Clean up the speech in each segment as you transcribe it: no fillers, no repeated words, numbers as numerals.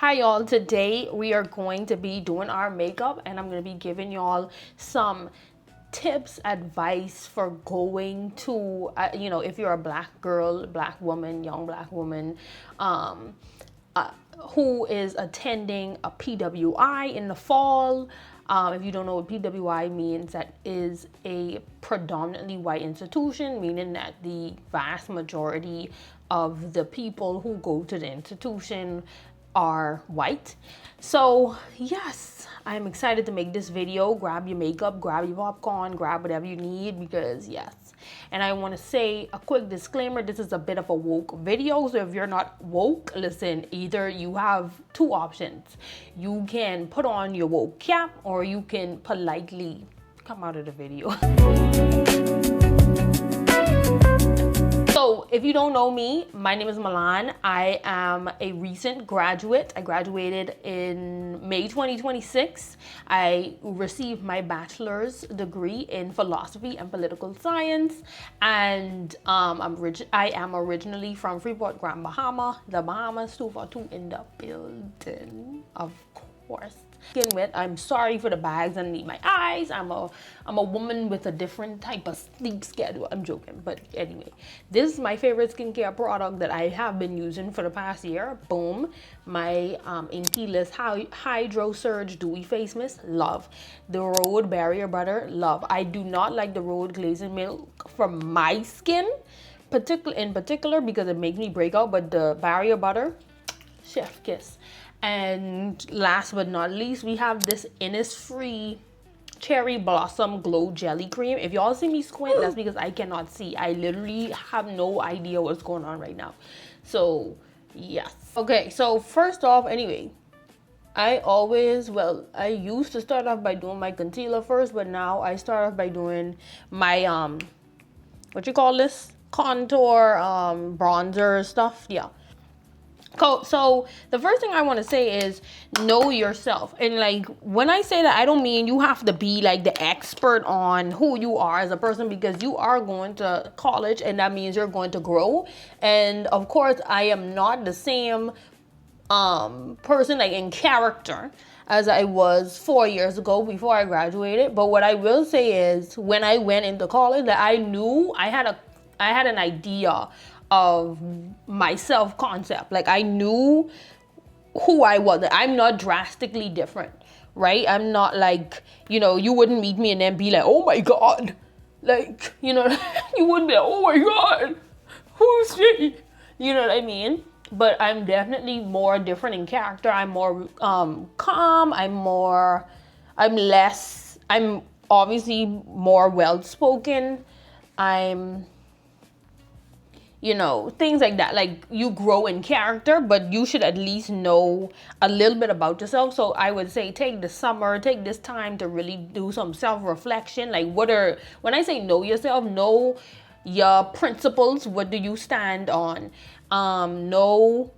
Hi y'all, today we are going to be doing our makeup and I'm going to be giving y'all some tips, advice for going to, if you're a black girl, black woman, young black woman, who is attending a PWI in the fall. If you don't know what PWI means, that is a predominantly white institution, meaning that the vast majority of the people who go to the institution are white. So yes, I'm excited to make this video. Grab your makeup, grab your popcorn, grab whatever you need, because yes. And I want to say a quick disclaimer, this is a bit of a woke video, so if you're not woke, listen, either you have two options. You can put on your woke cap or you can politely come out of the video. So if you don't know me, my name is Milan. I am a recent graduate. I graduated in May 2026. I received my bachelor's degree in philosophy and political science. And I am originally from Freeport, Bahama, the Bahamas, 242 in the building, of course. Begin with, I'm sorry for the bags underneath my eyes. I'm a woman with a different type of sleep schedule. I'm joking, but anyway, this is my favorite skincare product that I have been using for the past year. Boom, my Inkeyless Hydro Surge Dewy Face Mist. Love. The Rhode Barrier Butter. Love. I do not like the Rhode Glazing Milk for my skin, in particular because it makes me break out. But the Barrier Butter, chef kiss. And last but not least, we have this Innisfree Cherry Blossom Glow Jelly Cream. If y'all see me squint, that's because I cannot see. I literally have no idea what's going on right now. So, yes. Okay, so first off, anyway, I used to start off by doing my concealer first, but now I start off by doing my, what you call this? Contour, bronzer stuff, yeah. So the first thing I want to say is know yourself. And like when I say that, I don't mean you have to be like the expert on who you are as a person, because you are going to college and that means you're going to grow. And of course, I am not the same person like in character as I was 4 years ago before I graduated. But what I will say is when I went into college, that I knew I had an idea of my self-concept. Like I knew who I was. I'm not drastically different, right? I'm not like, you wouldn't meet me and then be like, oh my God. Like, you wouldn't be like, oh my God, who's she? You know what I mean? But I'm definitely more different in character. I'm more calm. I'm obviously more well-spoken. Things like that. Like you grow in character, but you should at least know a little bit about yourself. So I would say take the summer, take this time to really do some self-reflection. Like when I say know yourself, know your principles. What do you stand on? Know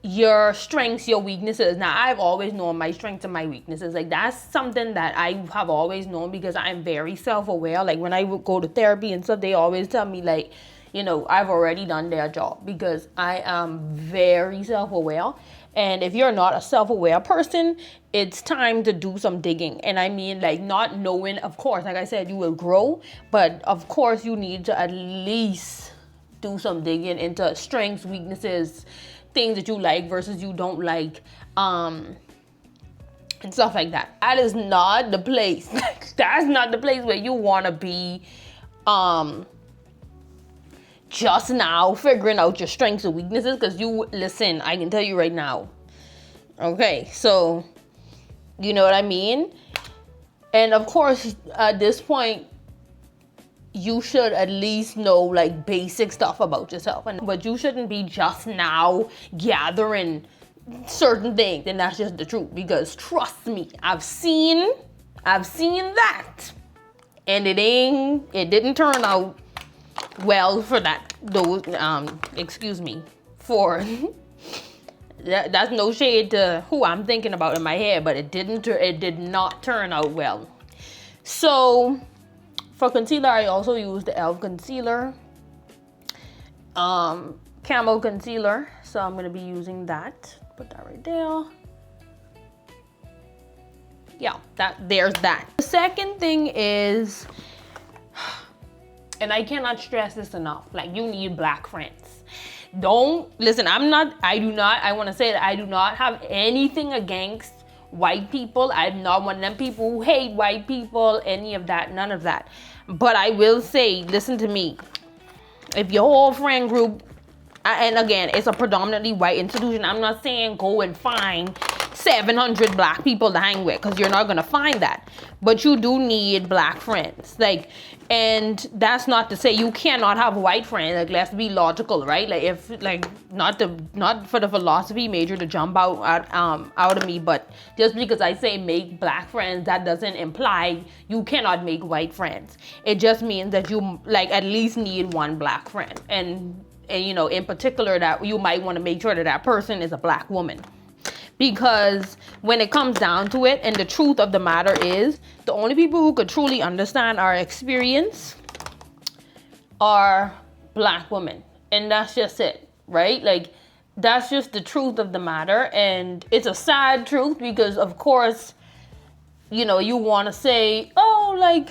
your strengths, your weaknesses. Now, I've always known my strengths and my weaknesses. Like that's something that I have always known because I'm very self-aware. Like when I would go to therapy and stuff, they always tell me like, I've already done their job because I am very self-aware. And if you're not a self-aware person, it's time to do some digging. And I mean like not knowing, of course, like I said, you will grow, but of course you need to at least do some digging into strengths, weaknesses, things that you like versus you don't like, and stuff like that. That is not the place. That's not the place where you want to be just now figuring out your strengths and weaknesses, because listen, I can tell you right now. Okay, so you know what I mean? And of course, at this point, you should at least know like basic stuff about yourself, but you shouldn't be just now gathering certain things. And that's just the truth, because trust me, I've seen that, and it didn't turn out well for that's no shade to who I'm thinking about in my head, but it did not turn out well. So for concealer, I also use the e.l.f. concealer, camo concealer. So I'm going to be using that. put that right there. Yeah, there's that. The second thing is, and I cannot stress this enough, like, you need black friends. Don't listen, I want to say that I do not have anything against white people. I'm not one of them people who hate white people, any of that, none of that. But I will say, listen to me, if your whole friend group, and again, it's a predominantly white institution, I'm not saying go and find 700 black people to hang with, because you're not going to find that. But you do need black friends. Like, and that's not to say you cannot have white friends. Like, let's be logical, right? Like, if, like, not for the philosophy major to jump out of me, but just because I say make black friends, that doesn't imply you cannot make white friends. It just means that you, like, at least need one black friend. And you know, in particular, that you might want to make sure that that person is a black woman. Because when it comes down to it, and the truth of the matter is, the only people who could truly understand our experience are black women. And that's just it, right? Like, that's just the truth of the matter. And it's a sad truth because, of course, you know, you want to say, oh, like,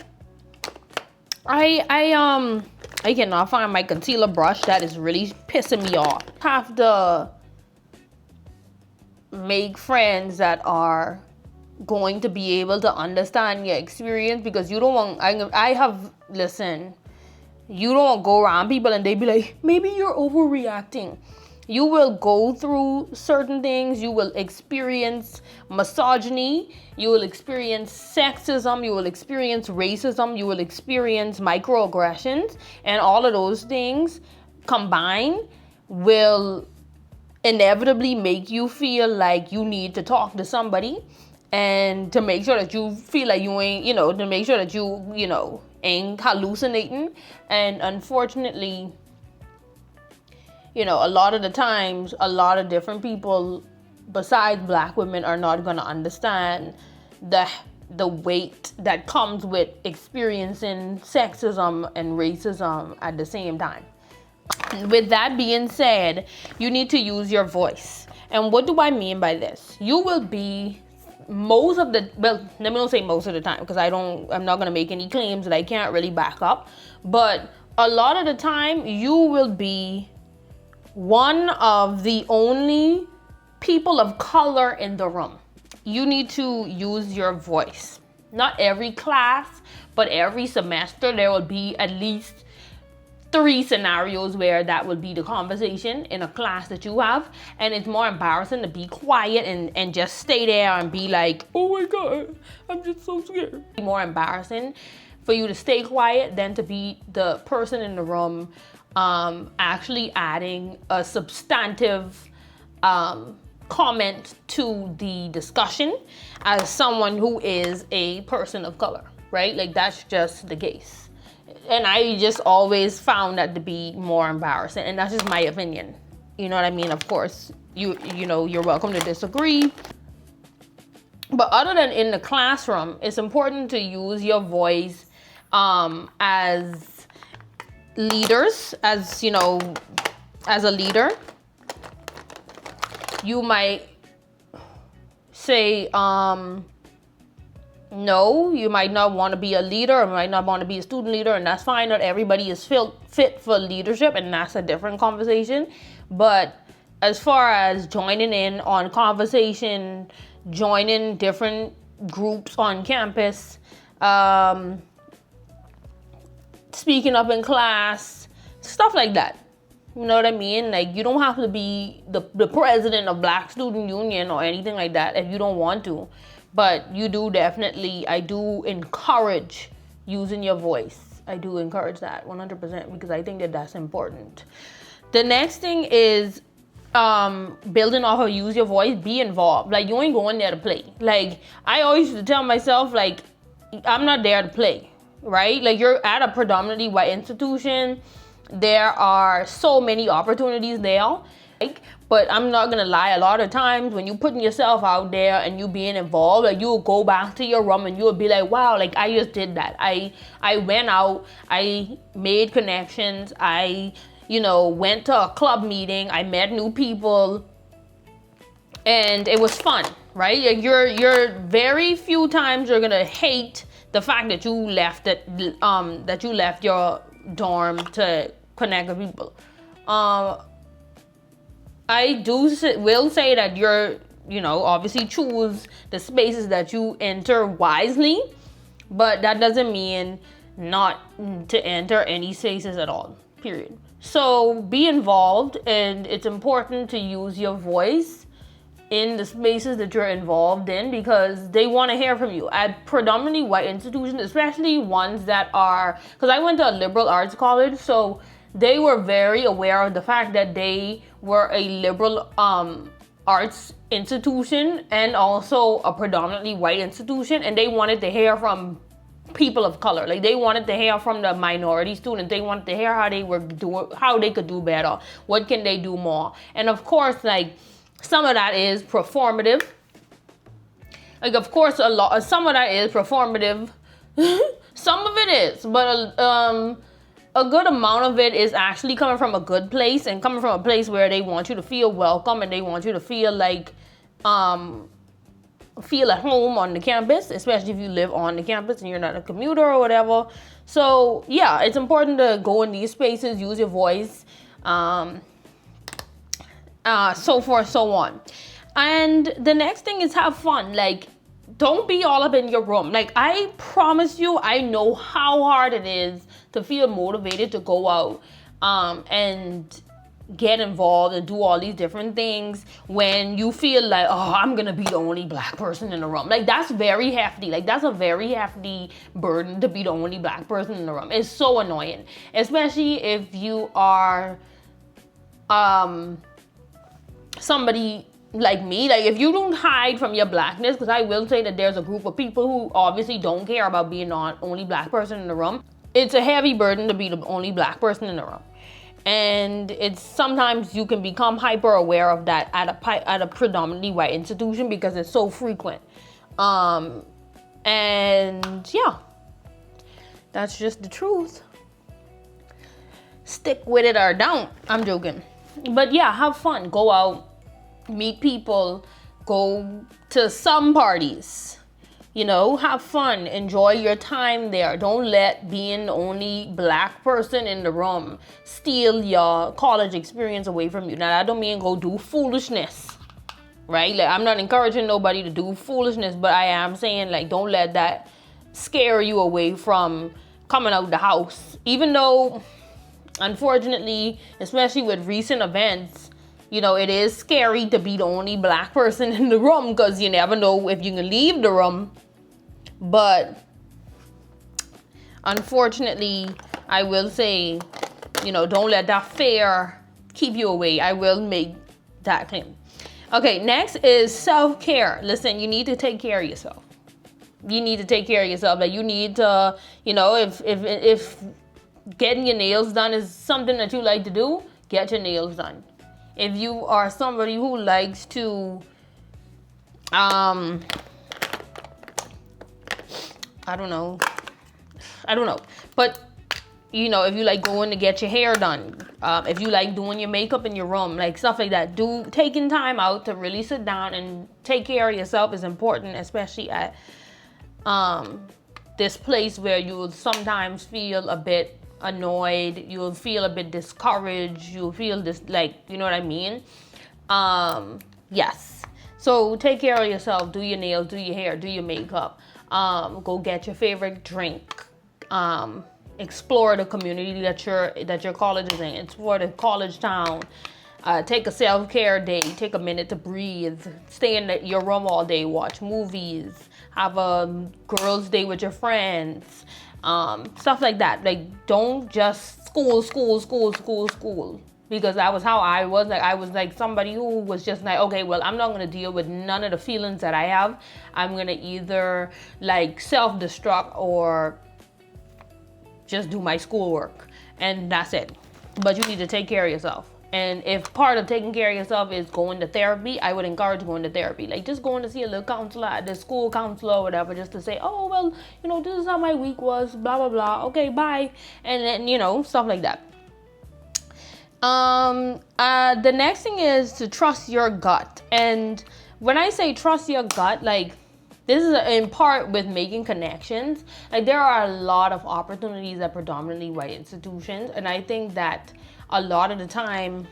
I cannot find my concealer brush. That is really pissing me off. Have to make friends that are going to be able to understand your experience, because you don't want, listen, you don't go around people and they be like, maybe you're overreacting. You will go through certain things. You will experience misogyny. You will experience sexism. You will experience racism. You will experience microaggressions. And all of those things combined will inevitably make you feel like you need to talk to somebody, and to make sure that you feel like you ain't, you know, to make sure that you know, ain't hallucinating. And unfortunately, you know, a lot of the times, a lot of different people besides black women are not going to understand the weight that comes with experiencing sexism and racism at the same time. With that being said, you need to use your voice. And what do I mean by this? You will be let me not say most of the time, because I'm not going to make any claims that I can't really back up. But a lot of the time, you will be one of the only people of color in the room. You need to use your voice. Not every class, but every semester there will be at least 3 scenarios where that will be the conversation in a class that you have. And it's more embarrassing to be quiet and just stay there and be like, oh my God, I'm just so scared. It's more embarrassing for you to stay quiet than to be the person in the room actually adding a substantive comment to the discussion as someone who is a person of color, right? Like, that's just the case. And I just always found that to be more embarrassing, and that's just my opinion. You know what I mean? Of course, you know, you're welcome to disagree. But other than in the classroom, it's important to use your voice as leaders, as, you know, as a leader. You might say, no, you might not want to be a leader, or might not want to be a student leader, and that's fine. Not everybody is fit for leadership, and that's a different conversation. But as far as joining in on conversation, joining different groups on campus, speaking up in class, stuff like that. You know what I mean? Like, you don't have to be the president of Black Student Union or anything like that if you don't want to. But you do definitely, I do encourage using your voice. I do encourage that 100%, because I think that that's important. The next thing is building off of use your voice, be involved. Like, you ain't going there to play. Like, I always used to tell myself, like, I'm not there to play, right? Like, you're at a predominantly white institution. There are so many opportunities there. But I'm not gonna lie, a lot of times when you putting yourself out there and you being involved, like, you'll go back to your room and you'll be like, wow, like, I just did that. I went out, I made connections, I, you know, went to a club meeting, I met new people, and it was fun, right? Like you're very few times you're gonna hate the fact that you left that you left your dorm to connect with people. I will say that obviously choose the spaces that you enter wisely, but that doesn't mean not to enter any spaces at all, period. So be involved, and it's important to use your voice in the spaces that you're involved in because they want to hear from you. At predominantly white institutions, especially ones that are, because I went to a liberal arts college, so they were very aware of the fact that they were a liberal arts institution and also a predominantly white institution, and they wanted to hear from people of color. Like they wanted to hear from the minority students. They wanted to hear how they could do better. What can they do more? And of course, like some of that is performative. Like of course, some of that is performative. Some of it is, but a good amount of it is actually coming from a good place and coming from a place where they want you to feel welcome and they want you to feel like feel at home on the campus, especially if you live on the campus and you're not a commuter or whatever. So yeah, it's important to go in these spaces, use your voice, so forth, so on. And the next thing is have fun. Like, don't be all up in your room. Like, I promise you, I know how hard it is to feel motivated to go out and get involved and do all these different things when you feel like, oh, I'm gonna be the only black person in the room. Like, that's very hefty. Like, that's a very hefty burden to be the only black person in the room. It's so annoying, especially if you are somebody like me. Like, if you don't hide from your blackness, because I will say that there's a group of people who obviously don't care about being the only black person in the room. It's a heavy burden to be the only black person in the room. And it's sometimes you can become hyper aware of that at a predominantly white institution because it's so frequent. And yeah, that's just the truth. Stick with it or don't. I'm joking. But yeah, have fun. Go out, meet people, go to some parties. Have fun, enjoy your time there. Don't let being the only black person in the room steal your college experience away from you. Now, that don't mean go do foolishness, right? Like, I'm not encouraging nobody to do foolishness, but I am saying, like, don't let that scare you away from coming out the house. Even though, unfortunately, especially with recent events, it is scary to be the only black person in the room because you never know if you can leave the room. But unfortunately, I will say, don't let that fear keep you away. I will make that claim. Okay, next is self-care. Listen, you need to take care of yourself. You need to take care of yourself. Like, you need to, if getting your nails done is something that you like to do, get your nails done. If you are somebody who likes to, I don't know. But, if you like going to get your hair done, if you like doing your makeup in your room, like stuff like that, taking time out to really sit down and take care of yourself is important, especially at this place where you will sometimes feel a bit annoyed, you'll feel a bit discouraged, you'll feel this, like, you know what I mean? Yes. So take care of yourself, do your nails, do your hair, do your makeup, go get your favorite drink, explore the community that your college is in, explore the college town, take a self-care day, take a minute to breathe, stay in your room all day, watch movies, have a girls' day with your friends, stuff like that. Like, don't just school, because that was how I was. Like, I was like somebody who was just like, okay, well, I'm not going to deal with none of the feelings that I have. I'm going to either like self-destruct or just do my schoolwork, and that's it. But you need to take care of yourself. And if part of taking care of yourself is going to therapy, I would encourage going to therapy. Like, just going to see a little counselor, the school counselor or whatever, just to say, oh, well, this is how my week was, blah, blah, blah. Okay, bye. And then, stuff like that. The next thing is to trust your gut. And when I say trust your gut, like, this is in part with making connections. Like, there are a lot of opportunities at predominantly white institutions, and I think that a lot of the time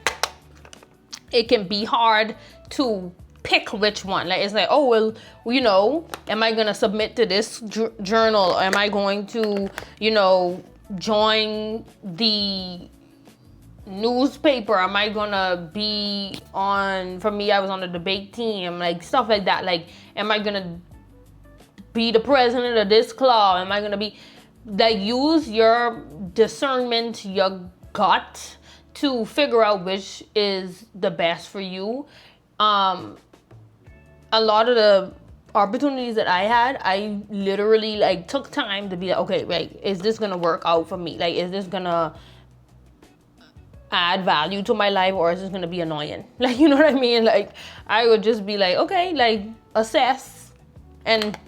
it can be hard to pick which one. Like, it's like, oh, well, you know, am I gonna submit to this journal? Or am I going to, you know, join the newspaper? Am I gonna be on, for me, I was on the debate team, like stuff like that. Like, am I gonna be the president of this club? Am I gonna be, like, use your discernment, your gut to figure out which is the best for you. A lot of the opportunities that I had, I literally, like, took time to be like, okay, like, is this gonna work out for me? Like, is this gonna add value to my life, or is this gonna be annoying? Like, you know what I mean? Like, I would just be like, okay, like, assess. And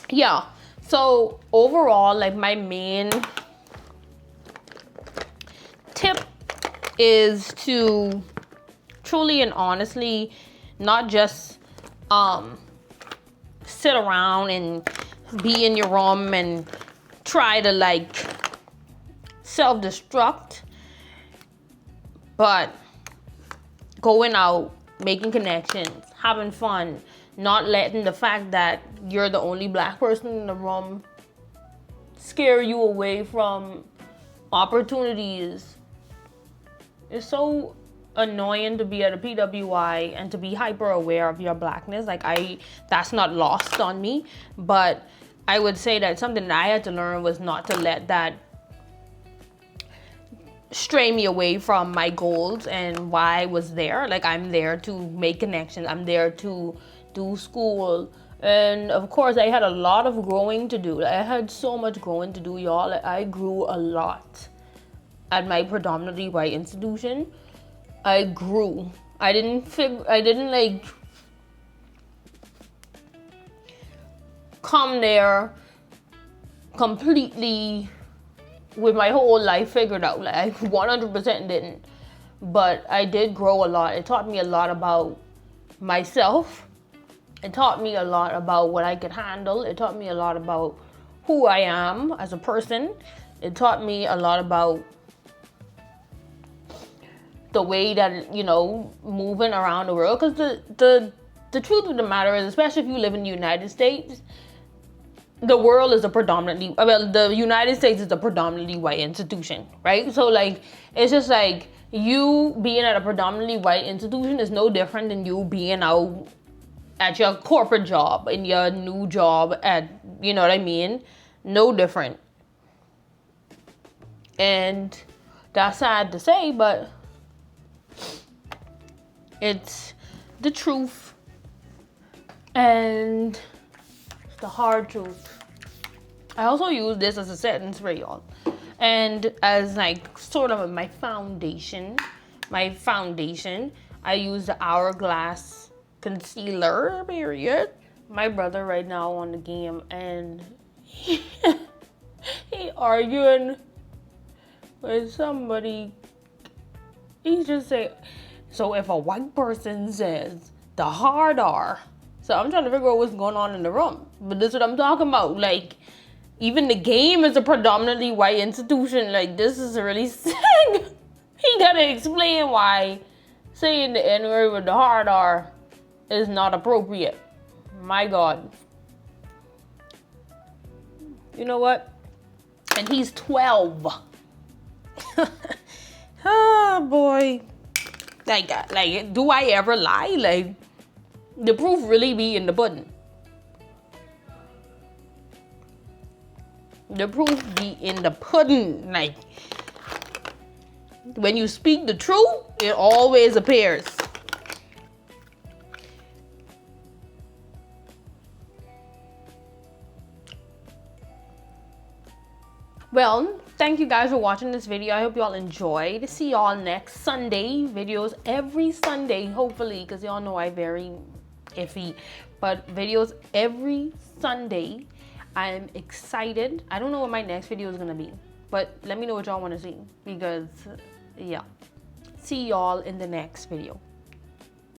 yeah, so overall, like, my main tip is to truly and honestly not just sit around and be in your room and try to, like, self-destruct, but going out, making connections, having fun, not letting the fact that you're the only black person in the room scare you away from opportunities. It's so annoying to be at a PWI and to be hyper aware of your blackness. Like, that's not lost on me, but I would say that something that I had to learn was not to let that stray me away from my goals and why I was there. Like, I'm there to make connections. I'm there to do school. And of course, I had a lot of growing to do. I had so much growing to do, y'all. I grew a lot at my predominantly white institution. I grew. I didn't like come there completely with my whole life figured out. Like, I 100% didn't. But I did grow a lot. It taught me a lot about myself. It taught me a lot about what I could handle. It taught me a lot about who I am as a person. It taught me a lot about the way that, you know, moving around the world. Because the truth of the matter is, especially if you live in the United States, the world is a predominantly, well, the United States is a predominantly white institution, right? So, like, it's just like, you being at a predominantly white institution is no different than you being out at your corporate job, in your new job at, you know what I mean? No different. And that's sad to say, but it's the truth. And it's the hard truth. I also use this as a setting spray, y'all. And as, like, sort of my foundation, I use the Hourglass concealer, period. My brother right now on the game, and he arguing with somebody. He's just saying, so if a white person says the hard R, so I'm trying to figure out what's going on in the room. But this is what I'm talking about. Like, even the game is a predominantly white institution. Like, this is really sick. He gotta explain why saying the N-word with the hard R is not appropriate. My God. You know what? And he's 12. Oh, boy. Like, do I ever lie? Like, the proof really be in the pudding. The proof be in the pudding. Like, when you speak the truth, it always appears. Well, thank you guys for watching this video. I hope y'all enjoyed. See y'all next Sunday. Videos every Sunday, hopefully, because y'all know I very iffy. But videos every Sunday. I'm excited. I don't know what my next video is going to be. But let me know what y'all want to see. Because, yeah. See y'all in the next video.